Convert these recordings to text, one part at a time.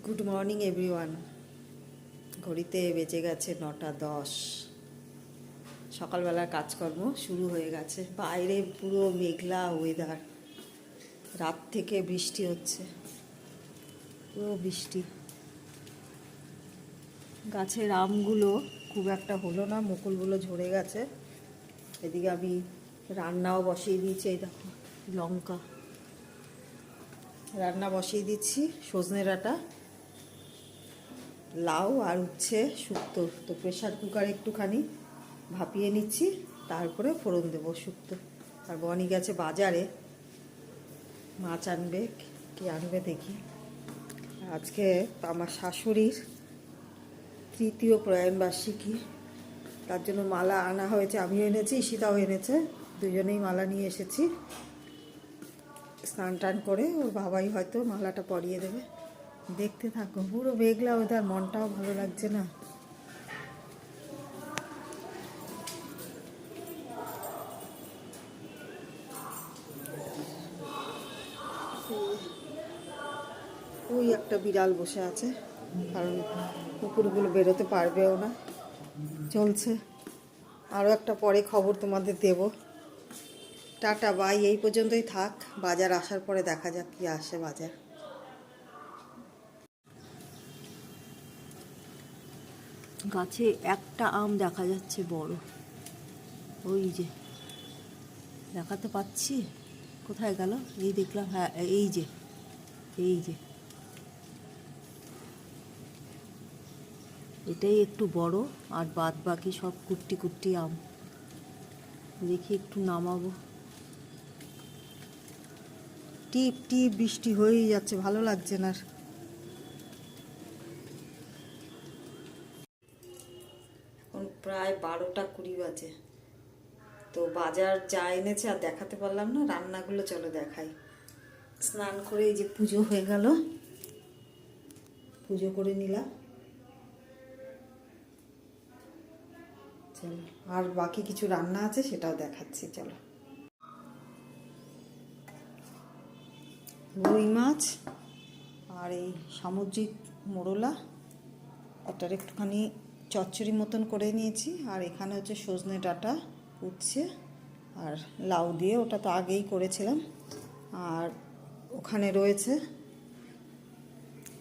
Good morning everyone. ঘড়িতে বেজে গেছে 9:10। সকালবেলার কাজকর্ম শুরু হয়ে গেছে। বাইরে পুরো মেঘলা ওয়েদার, রাত থেকে বৃষ্টি হচ্ছে, পুরো বৃষ্টি। গাছের আমগুলো খুব একটা হলো না, মুকুলগুলো ঝরে গেছে। এদিকে আমি রান্নাও বসিয়ে দিয়েছি। এই দেখো, লঙ্কা রান্না বসিয়ে দিচ্ছি। সজনে ডাঁটা, লাউ আর উচ্ছে শুক্তো। তো প্রেশার কুকারে একটুখানি ভাপিয়ে নিচ্ছি, তারপরে ফোড়ন দেবো শুক্তো। আর বনি গেছে বাজারে, মাছ আনবে, কি আনবে দেখি। আজকে আমার শাশুড়ির 3য় প্রয়াণবার্ষিকী, তার জন্য মালা আনা হয়েছে। আমিও এনেছি, ঈশিতাও এনেছে, দুজনেই মালা নিয়ে এসেছি। স্নান টান করে ওর বাবাই হয়তো মালাটা পরিয়ে দেবে। দেখতে থাকো, পুরো মেঘলা ওদের, মনটাও ভালো লাগছে না। ওই একটা বিড়াল বসে আছে, কারণ কুকুরগুলো বেরোতে পারবেও না। চলছে। আরও একটা পরে খবর তোমাদের দেব। টাটা বাই, এই পর্যন্তই থাক। বাজার আসার পরে দেখা যাক কি আসে বাজার। গাছে একটা আম দেখা যাচ্ছে বড়, ওই যে দেখাতে পাচ্ছি, কোথায় গেল? এই দেখলাম, হ্যাঁ এই যে, এই যে এটাই একটু বড়, আর বাদ বাকি সব কুট্টি কুট্টি আম। দেখি একটু নামাবো। টিপ টিপ বৃষ্টি হয়েই যাচ্ছে, ভালো লাগছে না। এখন প্রায় 12টা 20 বাজে। তো বাজার যা এনেছে আর দেখাতে পারলাম না, রান্নাগুলো চলো দেখাই। স্নান করে এই যে পুজো হয়ে গেল, পুজো করে নিলাম। চলো, আর বাকি কিছু রান্না আছে, সেটাও দেখাচ্ছি। চলো। রুই মাছ আর এই সামুদ্রিক মোরলা, এটার একটুখানি চচ্চড়ি মতন করে নিয়েছি। আর এখানে হচ্ছে সজনে ডাঁটা, উচ্ছে আর লাউ দিয়ে, ওটা তো আগেই করেছিলাম। আর ওখানে রয়েছে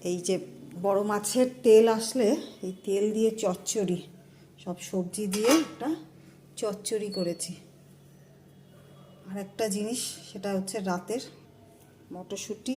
এই যে বড় মাছের তেল আসলে এই তেল দিয়ে চচ্চড়ি, সব সবজি দিয়ে একটা চচ্চড়ি করেছি। আর একটা জিনিস, সেটা হচ্ছে রাতের মটরশুঁটি